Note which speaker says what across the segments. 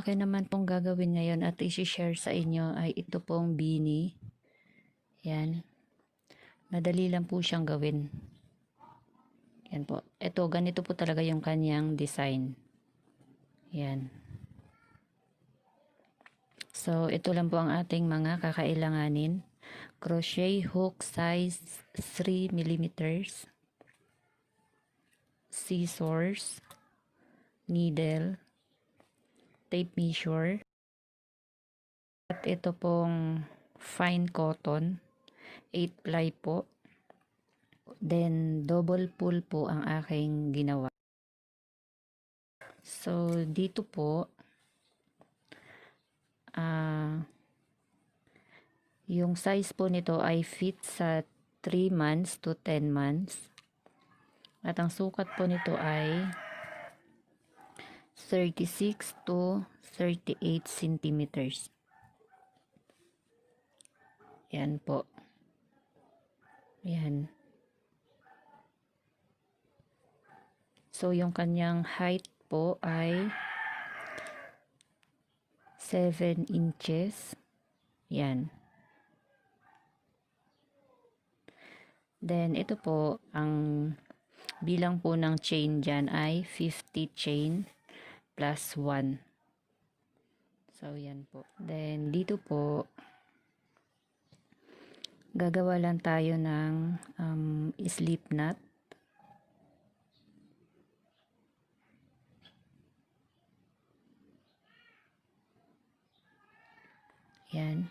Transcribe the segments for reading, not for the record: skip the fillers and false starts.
Speaker 1: akin naman pong gagawin ngayon at isi-share sa inyo ay ito pong beanie. Yan. Madali lang po siyang gawin. Yan po. Ito, ganito po talaga yung kanyang design. Yan. So, ito lang po ang ating mga kakailanganin. Crochet hook size 3 millimeters. Scissors. Needle. Tape measure. At ito pong fine cotton. 8 ply po. Then, double pull po ang aking ginawa. So, dito po, yung size po nito ay fit sa 3 months to 10 months. At ang sukat po nito ay 36 to 38 centimeters. Yan po. Yan. So, yung kanyang height po ay 7 inches. Yan. Then, ito po, ang bilang po ng chain dyan ay 50 chain plus 1. So, yan po. Then, dito po, gagawa lang tayo ng slip knot. Yan.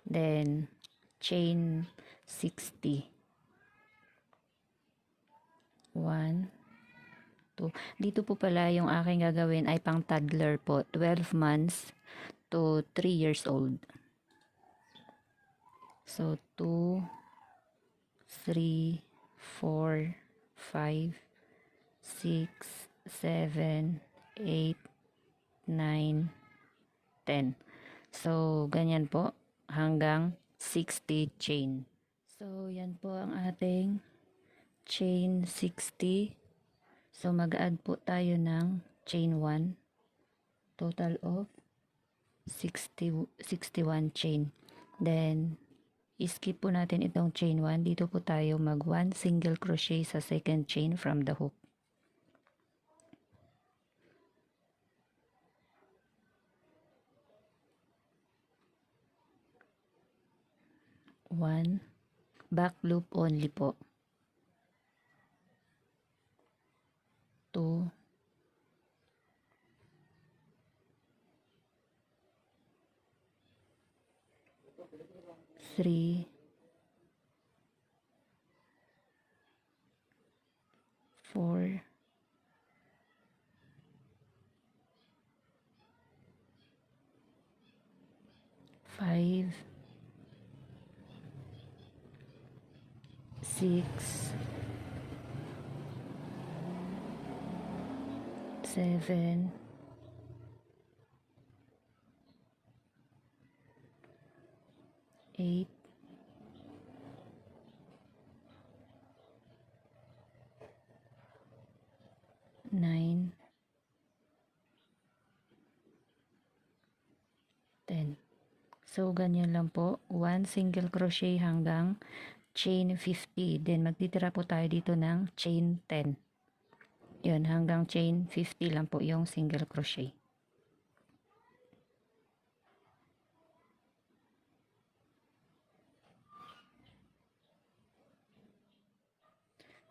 Speaker 1: Then, chain 60. 1, 2. Dito po pala yung aking gagawin ay pang toddler po. 12 months to 3 years old. So, 2, 3, 4, 5, 6, 7, 8, 9, 10. So, ganyan po. Hanggang 60 chain. So, yan po ang ating chain 60. So, mag-add po tayo ng chain 1. Total of 61 chain. Then, skip po natin itong chain 1. Dito po tayo mag 1 single crochet sa second chain from the hook. One back loop only po. 2, 3, 4, 5, 6, 7, 8, 9, 10. So, ganyan lang po. 1 single crochet hanggang chain 50. Then, magtitira po tayo dito ng chain 10. Yun, hanggang chain 50 lang po yung single crochet.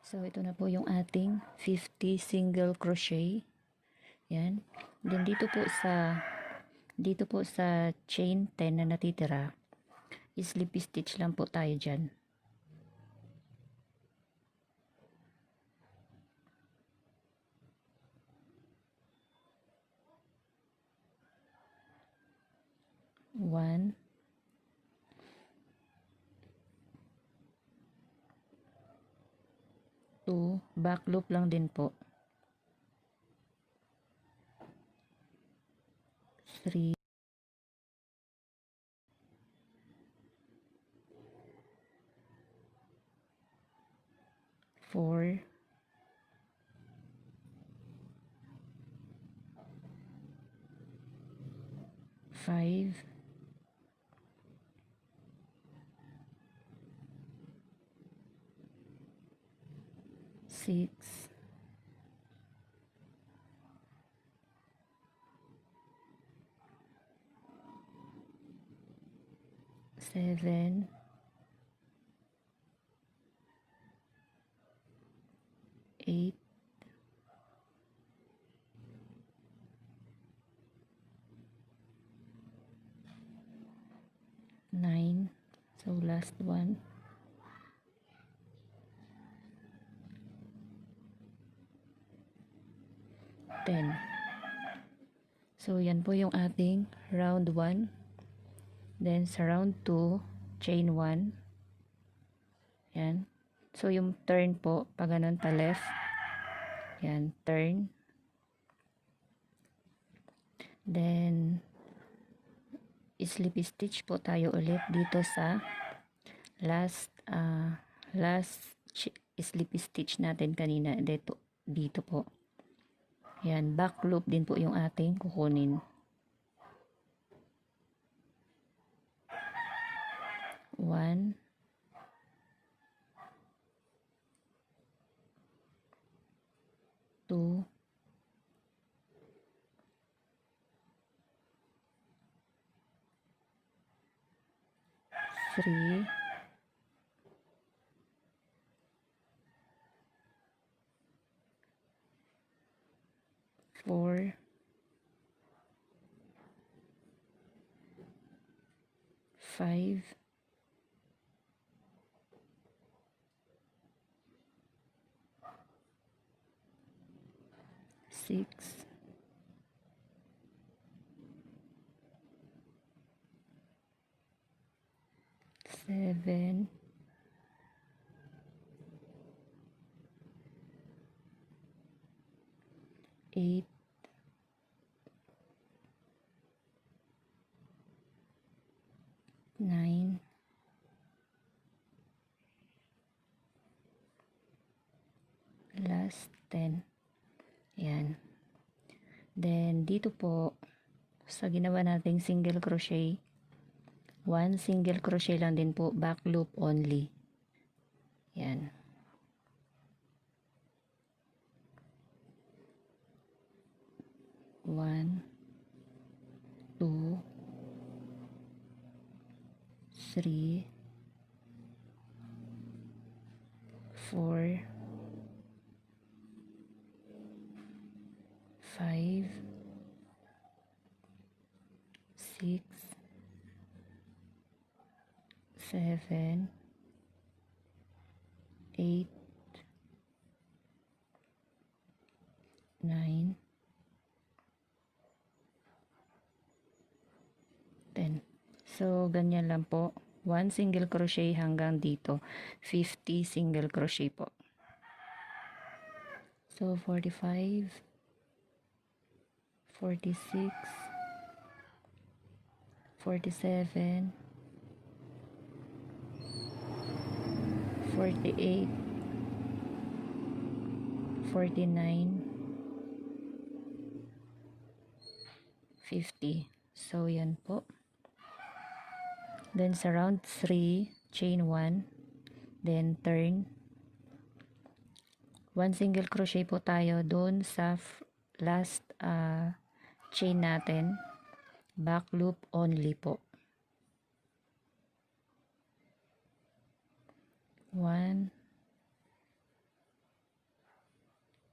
Speaker 1: So, ito na po yung ating 50 single crochet. Yan. Then, dito po sa chain 10 na natitira, slip stitch lang po tayo dyan. One, 2, back loop lang din po. 3, 4, 5, 6, 7, 8, 9, so last one, 10. So yan po yung ating round 1. Then sa round 2, chain 1. Yan. So yung turn po, pag ganun pa left. Yan, turn. Then slip stitch po tayo ulit dito sa last slip stitch natin kanina dito po. Yan, back loop din po yung ating kukunin. 1, 2, 3, 4, 5, 6, 7, 8, 9, last 10. Yan. Then dito po sa ginawa nating single crochet, 1 single crochet lang din po, back loop only. Yan. One, 2, 3, 4, 5, 6, 7, 8, 9, 10. So, ganyan lang po. 1 single crochet hanggang dito. 50 single crochet po. So, 45, 46, 47, 48, 49, 50. So, yan po. Then, sa round 3, chain 1. Then, turn. 1 single crochet po tayo doon sa last chain natin. Back loop only po. 1,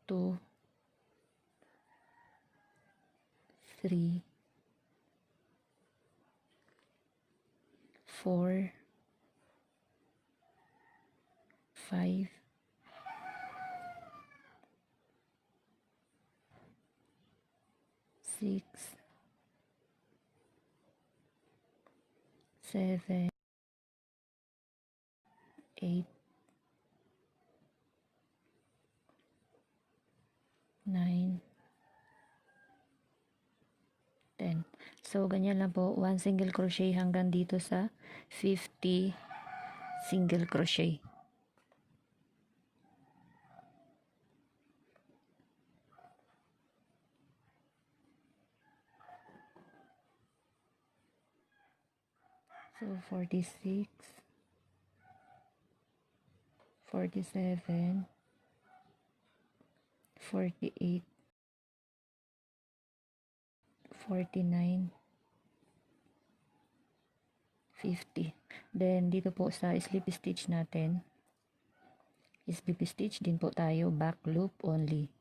Speaker 1: 2, 3, 4, 5, 6, 7, 8, 9, 10. So, ganyan lang po. 1 single crochet hanggang dito sa 50 single crochet. So 46, 47, 48, 49, 50. Then dito po sa slip stitch natin, slip stitch din po tayo, back loop only.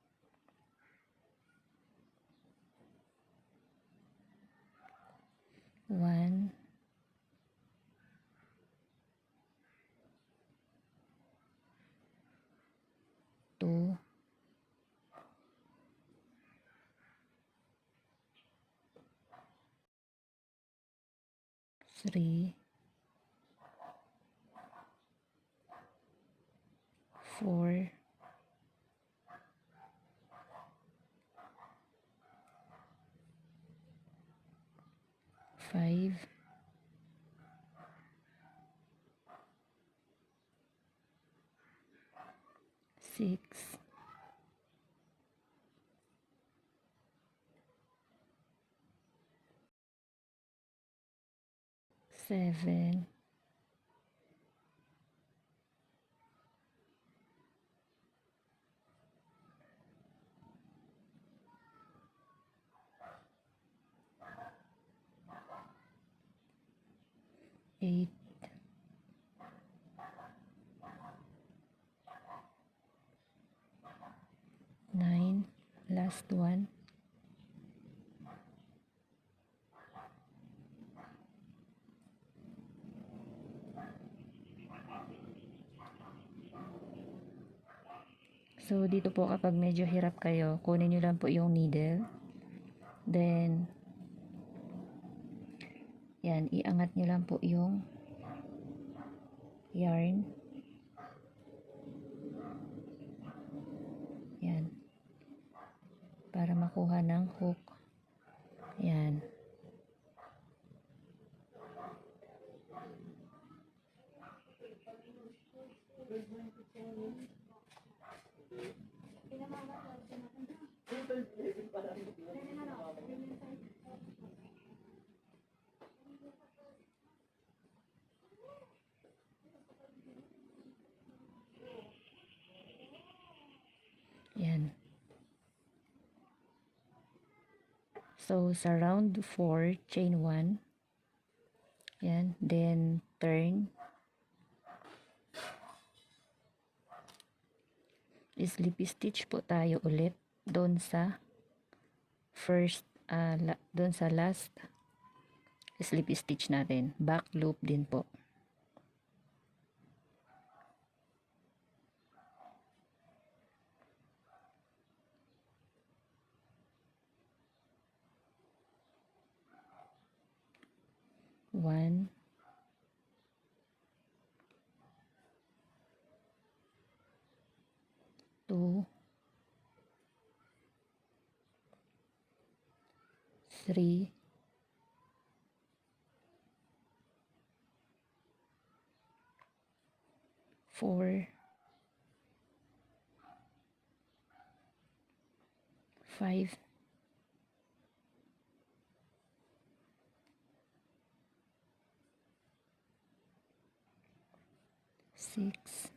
Speaker 1: One, two, three, 4, 5, 6, 7, 8, 9, last one, 10. So dito po kapag medyo hirap kayo, kunin nyo lang po yung needle. Then, yan, iangat nyo lang po yung yarn. Yan. Para makuha ng hook. Yan. Yan. So, sa round 4, chain 1. Yan. Then, turn. Slip stitch po tayo ulit doon sa first, doon sa last slip stitch natin. Back loop din po. One, two, three, 4, 5, 6,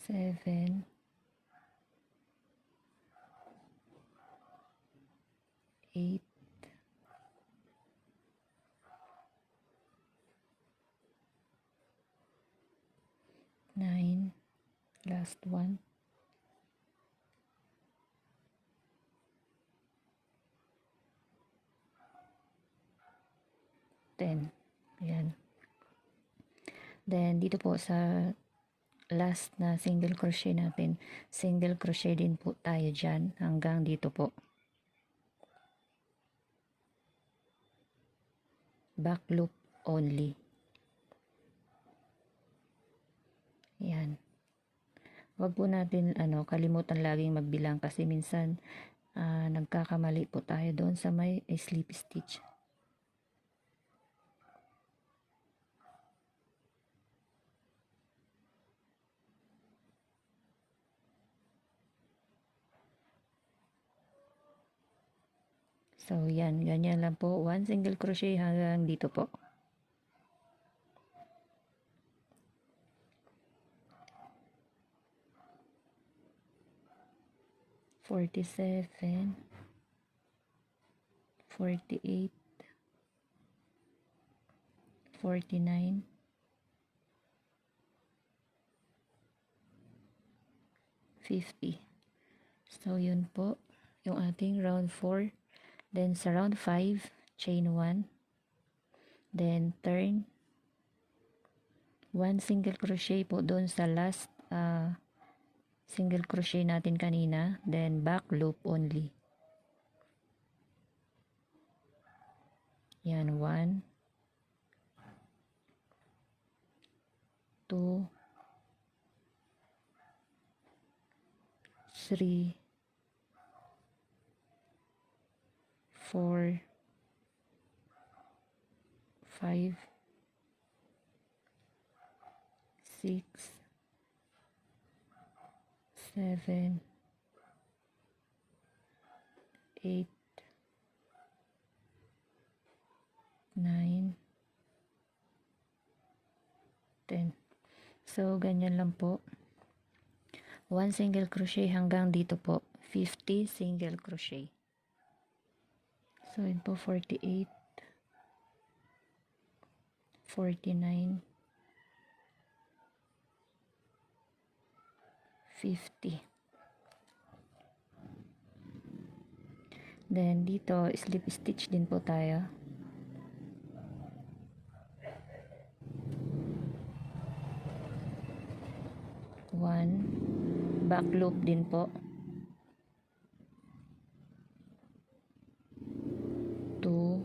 Speaker 1: 7, 8, 9, last one, 10. Ayan. Then, dito po sa last na single crochet natin, single crochet din po tayo dyan hanggang dito po. Back loop only. Yan. Wag po natin kalimutan laging magbilang kasi minsan nagkakamali po tayo doon sa may slip stitch. So, yan. Ganyan lang po. 1 single crochet hanggang dito po. "47, 48, 49, 50. So, yun po. Yung ating round 4. Then, sa round 5, chain 1. Then, turn. 1 single crochet po doon sa last single crochet natin kanina. Then, back loop only. Yan, 1, 2, 3, 4, 5, 6, 7, 8, 9, 10. So, ganyan lang po. 1 single crochet hanggang dito po. 50 single crochet. So, yun po, 48, 49, 50. Then, dito, slip stitch din po tayo. One, back loop din po. 2,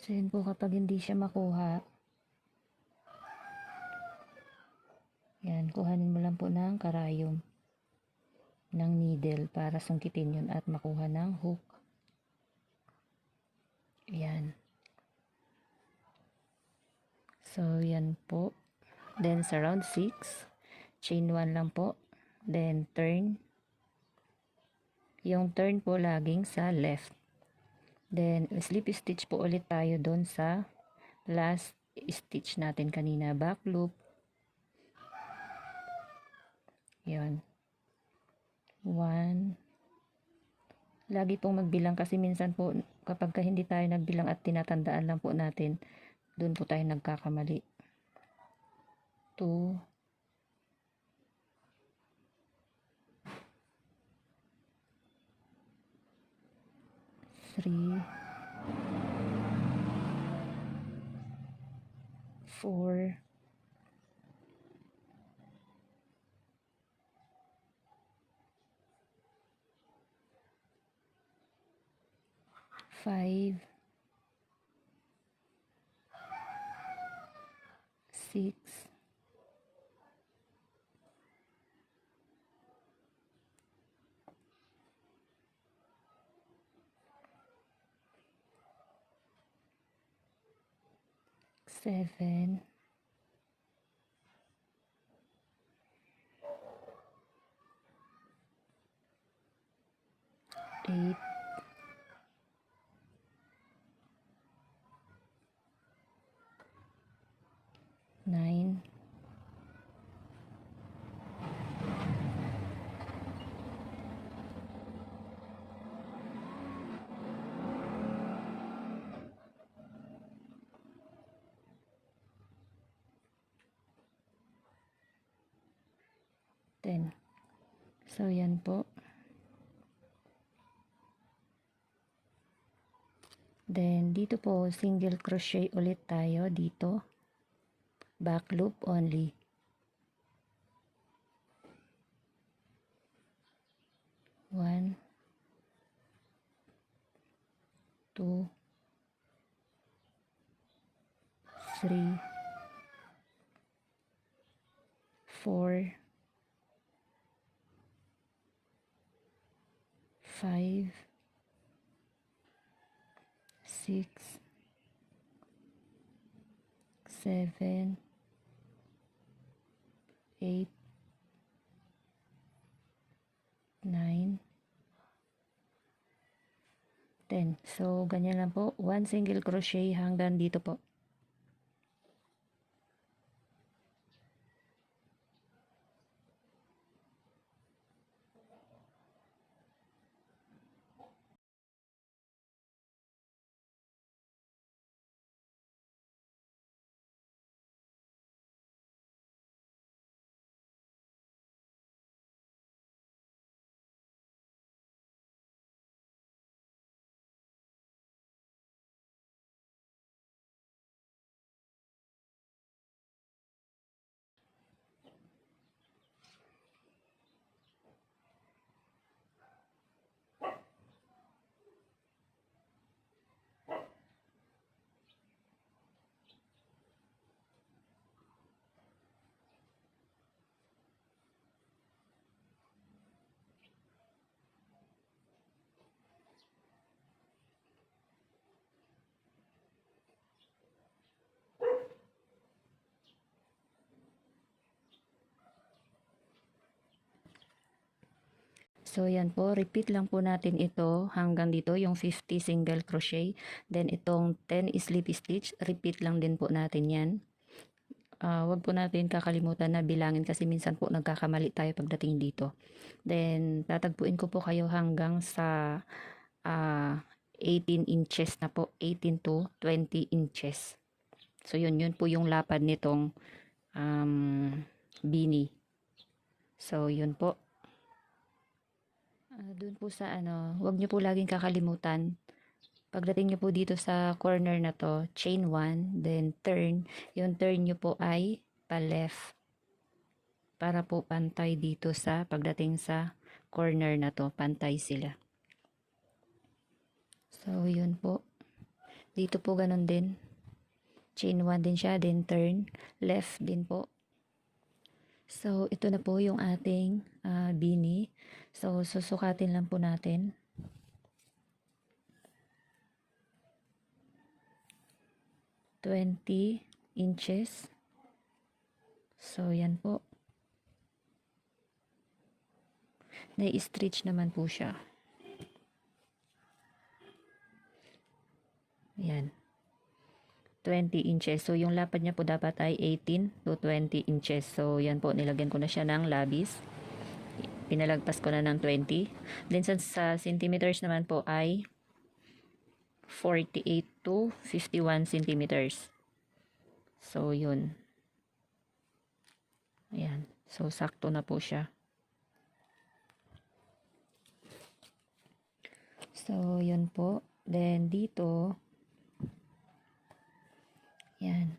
Speaker 1: So, yun po, kapag hindi siya makuha, yan, kuhanin mo lang po ng karayom ng needle para sungkitin yun at makuha ng hook. Yan. So, yan po. Then, sa round 6, chain 1 lang po. Then, turn. Yung turn po laging sa left. Then, slip stitch po ulit tayo doon sa last stitch natin kanina. Back loop. Yun. 1. Lagi pong magbilang kasi minsan po kapag hindi tayo nagbilang at tinatandaan lang po natin, doon po tayo nagkakamali. 2, 3, 4, 5, 6, 7, 8, 9, 10. So, yan po. Then, dito po, single crochet ulit tayo dito. Back loop only. 1, 2, 3, 4, 5, 6, 7, 8, 9, 10. So, ganyan lang po. 1 single crochet hanggang dito po. So, yan po. Repeat lang po natin ito hanggang dito, yung 50 single crochet. Then, itong 10 slip stitch, repeat lang din po natin yan. Wag po natin kakalimutan na bilangin kasi minsan po nagkakamali tayo pagdating dito. Then, tatagpuin ko po kayo hanggang sa 18 inches na po. 18 to 20 inches. So, yun po yung lapad nitong beanie. So, yun po. Doon po sa wag nyo po laging kakalimutan. Pagdating nyo po dito sa corner na to, chain 1, then turn. Yung turn nyo po ay pa-left. Para po pantay dito sa pagdating sa corner na to, pantay sila. So, yun po. Dito po ganun din. Chain 1 din siya, then turn. Left din po. So, ito na po yung ating beanie. So, susukatin lang po natin. inches. So, yan po. Na-stretch naman po siya. Yan. 20 inches. So, yung lapad niya po dapat ay 18 to 20 inches. So, yan po. Nilagyan ko na siya ng labis. Pinalagpas ko na ng 20. Then, sa centimeters naman po ay 48 to 51 centimeters. So, yun. Ayan. So, sakto na po siya. So, yun po. Then, dito, yan.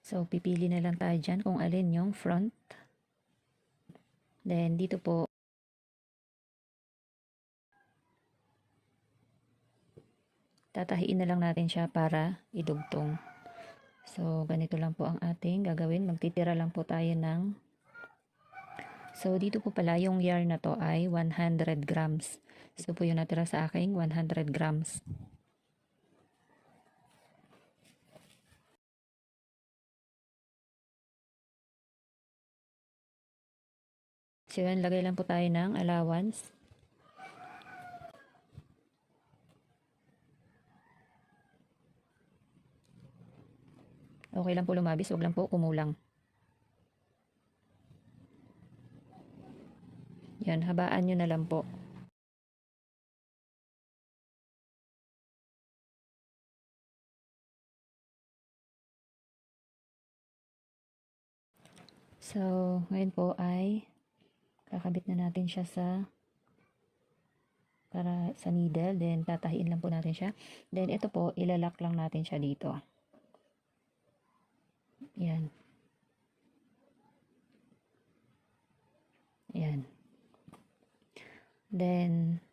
Speaker 1: So, pipili na lang tayo dyan kung alin yung front. Then, dito po, tatahiin na lang natin siya para idugtong. So, ganito lang po ang ating gagawin. Magtitira lang po tayo ng... So, dito po pala yung yarn na to ay 100 grams. So, po yung natira sa aking 100 grams. So, yan, lagay lang po tayo ng allowance. Okay lang po lumabis, wag lang po kumulang. Yan, habaan nyo na lang po. So, ngayon po ay kakabit na natin siya para sa needle, then tatahiin lang po natin siya. Then ito po, ilalak lang natin siya dito. Yan. Yan. Then,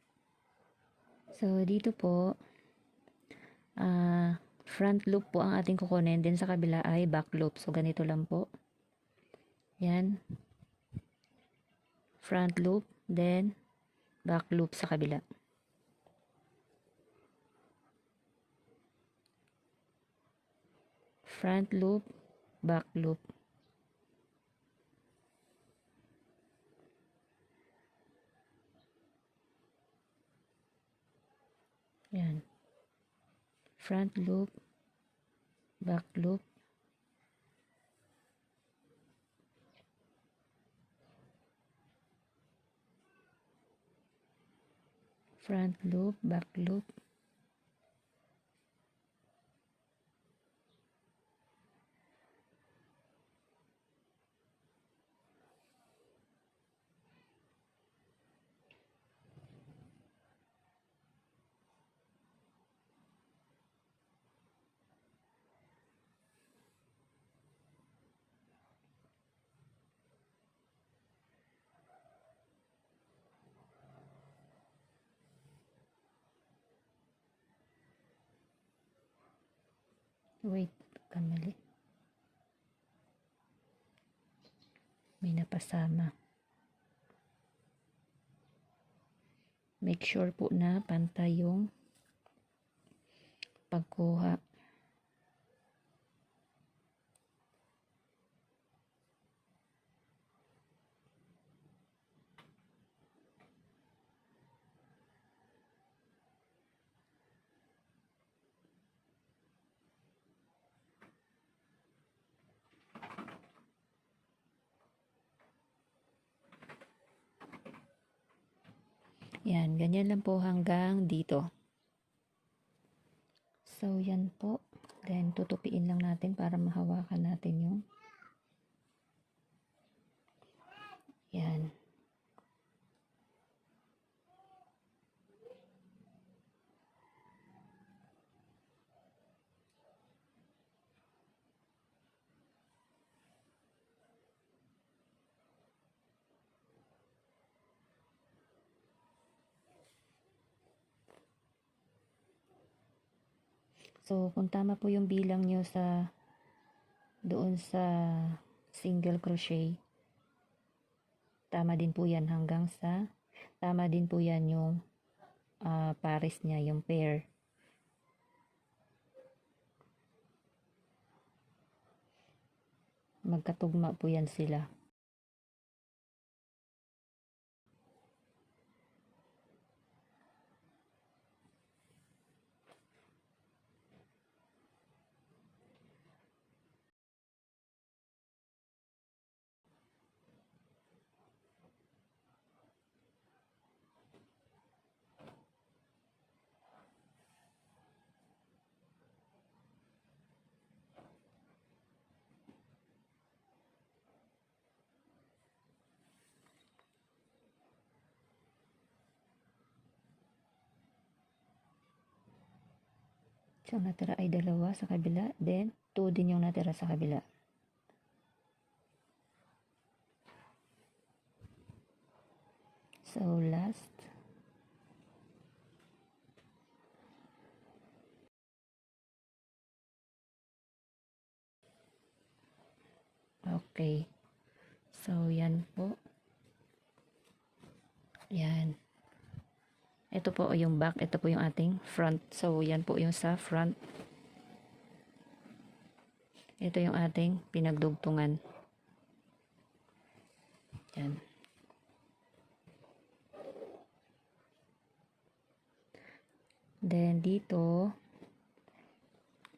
Speaker 1: so dito po, front loop po ang ating kukunin, then sa kabila ay back loop. So ganito lang po. Yan. Front loop, then back loop sa kabila. Front loop, back loop. Yan. Front loop, back loop. Front loop, back loop. Wait, kamali. May napasama. Make sure po na pantay yung pagkuha. Yan, ganyan lang po hanggang dito. So, yan po. Then, tutupiin lang natin para mahawakan natin yung yan. So, kung tama po yung bilang nyo doon sa single crochet, tama din po yan tama din po yan yung pares niya, yung pair. Magkatugma po yan sila. So, natira ay 2 sa kabila. Then, 2 din yung natira sa kabila. So, last. Okay. So, yan po. Yan. Ito po yung back. Ito po yung ating front. So, yan po yung sa front. Ito yung ating pinagdugtungan. Yan. Then, dito,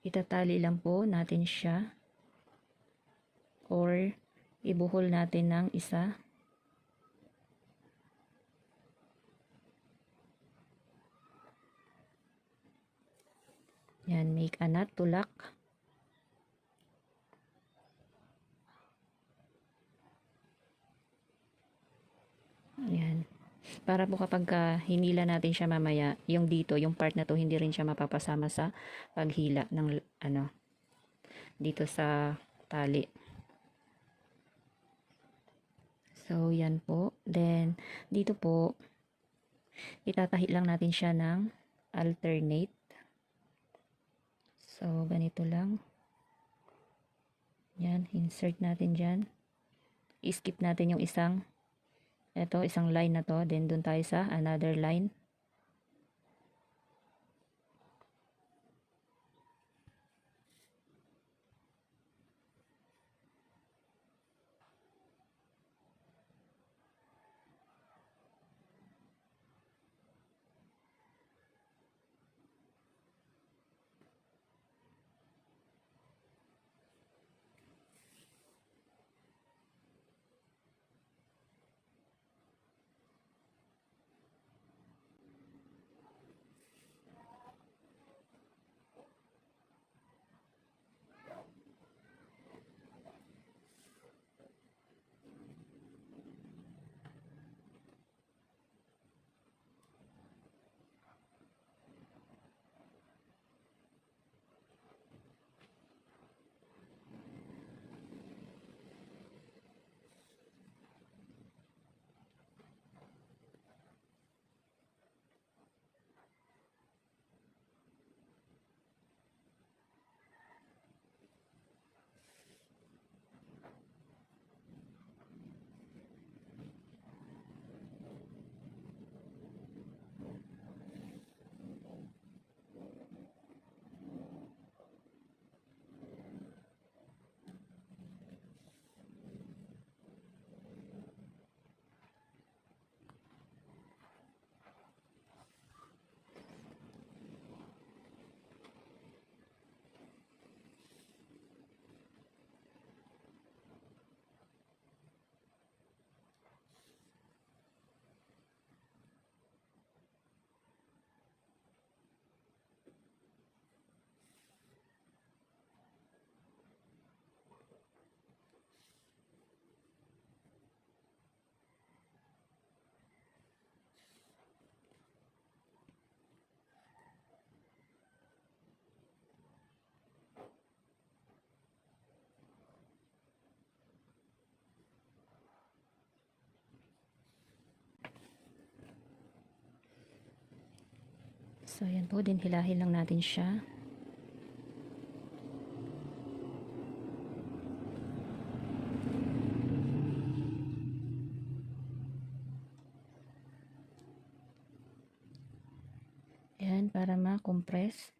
Speaker 1: itatali lang po natin siya. Or, ibuhol natin ng isa. Yan, make a knot to lock. para po kapag hinila natin siya mamaya, yung dito, yung part na to, hindi rin siya mapapasama sa paghila ng ano, dito sa tali. So, yan po. Then, dito po, itatahi lang natin siya ng alternate. So, ganito lang. Yan, insert natin dyan. I-skip natin yung isang line na to. Then, dun tayo sa another line. So, yan po. Din hilahin lang natin siya. Yan, para ma-compress.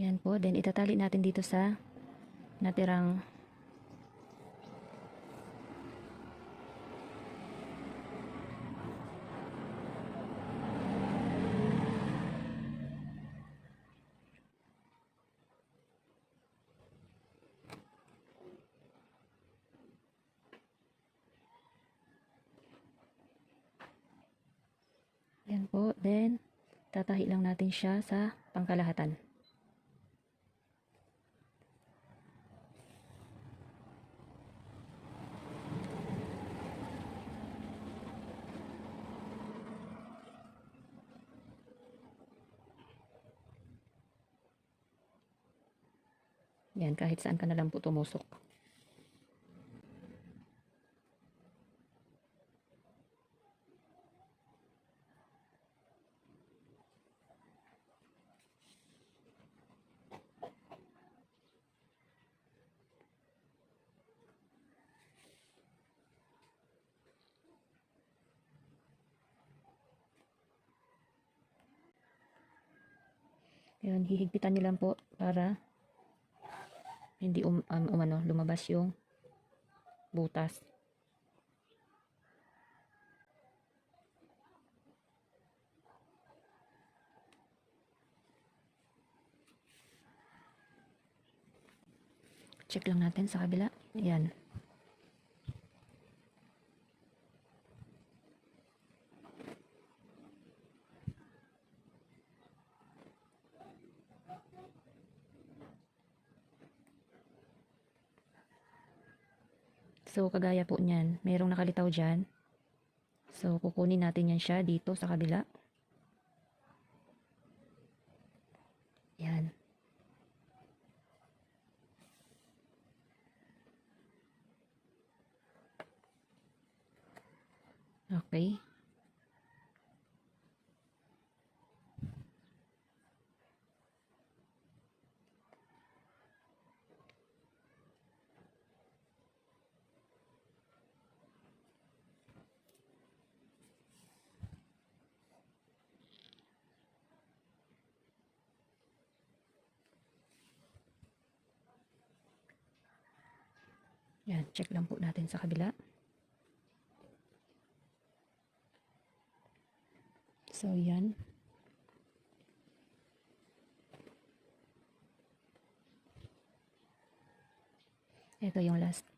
Speaker 1: Ayan po. Then, itatali natin dito sa natirang Ayan po. Then, tatahi lang natin siya sa pangkalahatan. Yan, kahit saan ka na lang po tumusok. Yan, hihigpitan nyo lang po para hindi lumabas yung butas. Check lang natin sa kabila. Ayan. So, kagaya po niyan, merong nakalitaw dyan. So, kukunin natin yan siya dito sa kabila. Yan. Okay. Yan, check lang po natin sa kabila. So, yan. Ito yung last.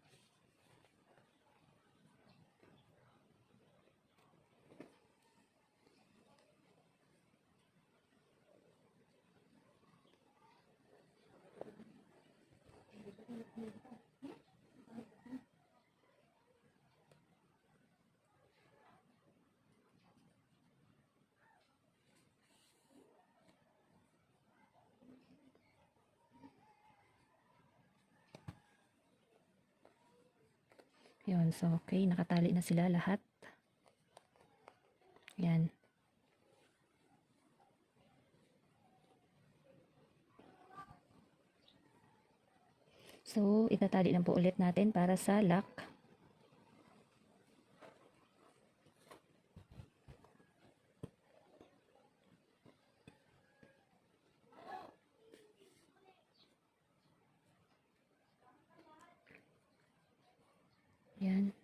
Speaker 1: Yun, so okay, nakatali na sila lahat. Yan. So, itatali lang po ulit natin para sa lock. Yan.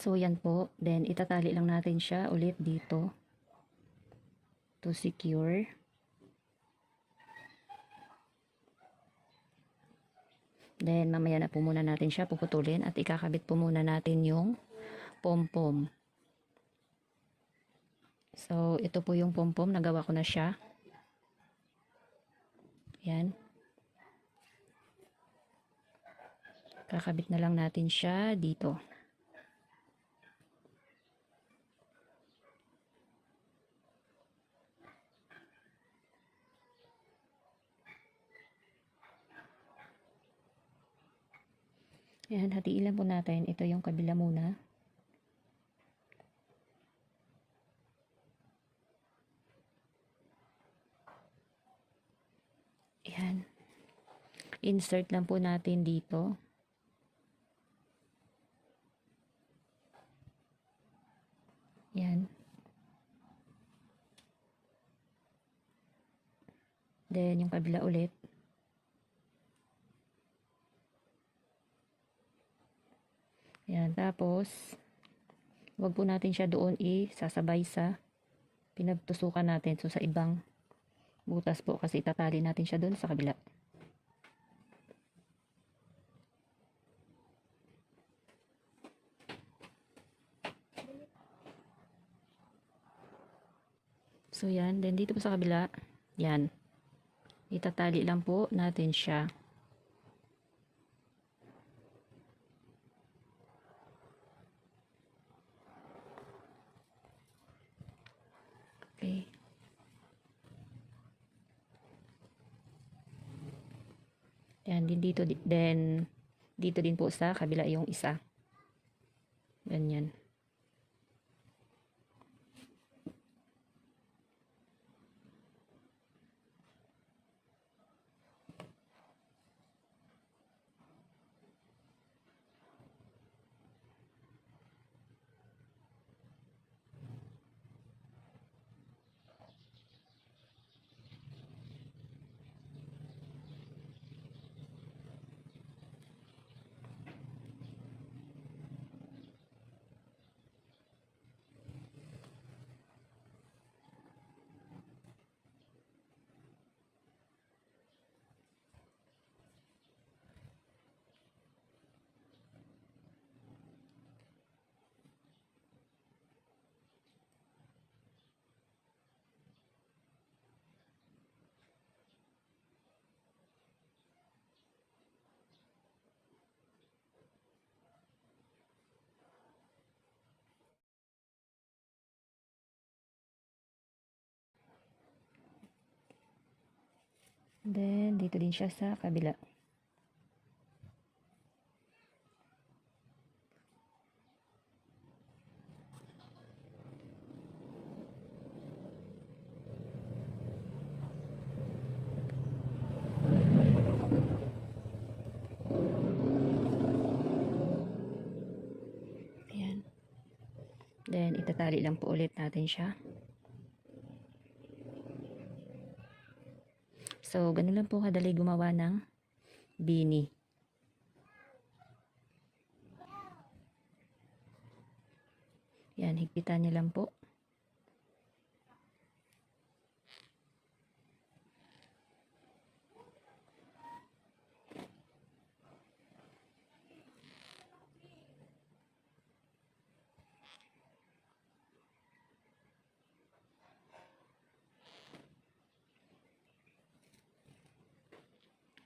Speaker 1: So, yan po. Then, itatali lang natin siya ulit dito to secure. Then, mamaya na po muna natin siya puputulin at ikakabit po muna natin yung pom-pom. So, ito po yung pom-pom. Nagawa ko na siya. Yan. Kakabit na lang natin siya dito. Yan, hatiin lang po natin. Ito yung kabila muna. Yan. Insert lang po natin dito. Yan. Then, yung kabila ulit. Yan, tapos, wag po natin siya doon isasabay sa pinagtusukan natin. So, sa ibang butas po kasi itatali natin siya doon sa kabila. So, yan. Then, dito po sa kabila, yan. Itatali lang po natin siya. Okay. Yan, dito din po sa kabila yung isa. Ganyan. Then, dito din siya sa kabila. Ayan. Then, itatali lang po ulit natin siya. So, ganun lang po kadali gumawa ng beanie. Yan, higpitan niyo lang po.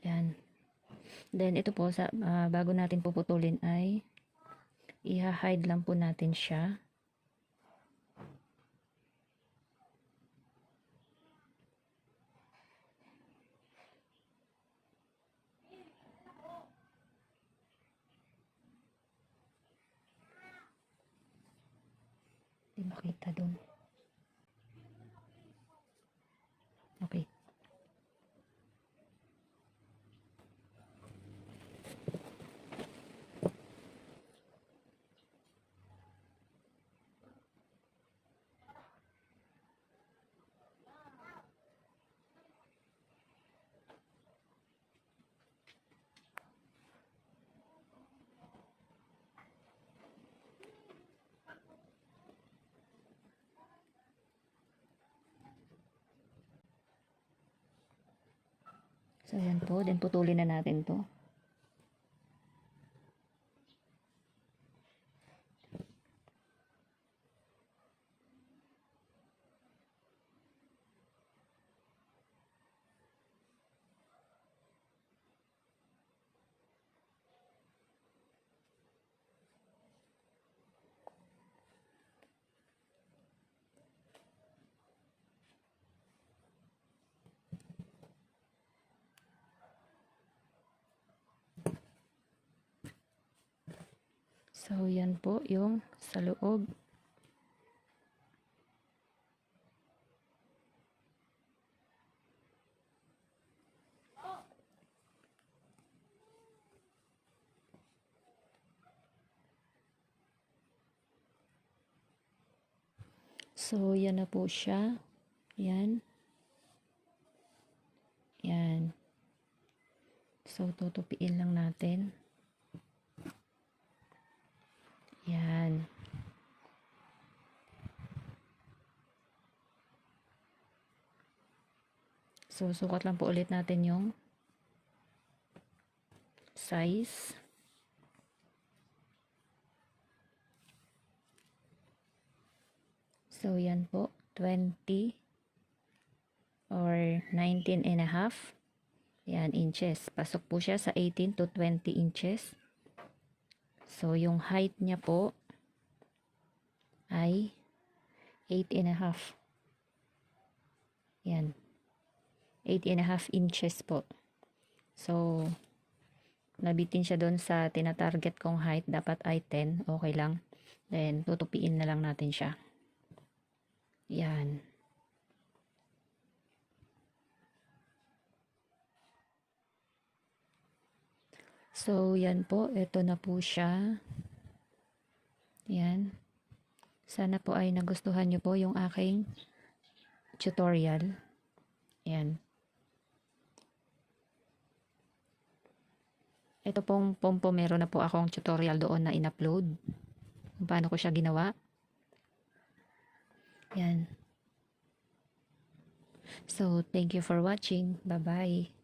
Speaker 1: Yan. Then, ito po, bago natin puputulin ay i-hide lang po natin siya. Hindi makita doon. Okay. So, yan po. Then, putulin na natin to. So, yan po yung sa loob. So, yan na po siya. Yan. Yan. So, tutupiin lang natin. So, sukat lang po ulit natin yung size. So, yan po, 20 or 19.5. Yan, inches. Pasok po siya sa 18 to 20 inches. So, yung height niya po ay 8.5. Yan. 8.5 inches po. So, nabitin siya doon sa tinatarget kong height. Dapat ay 10. Okay lang. Then, tutupiin na lang natin siya. Yan. So, yan po. Ito na po siya. Yan. Sana po ay nagustuhan nyo po yung aking tutorial. Yan. Ito pong pompo, meron na po akong tutorial doon na in-upload. Kung paano ko siya ginawa. Yan. So, thank you for watching. Bye-bye.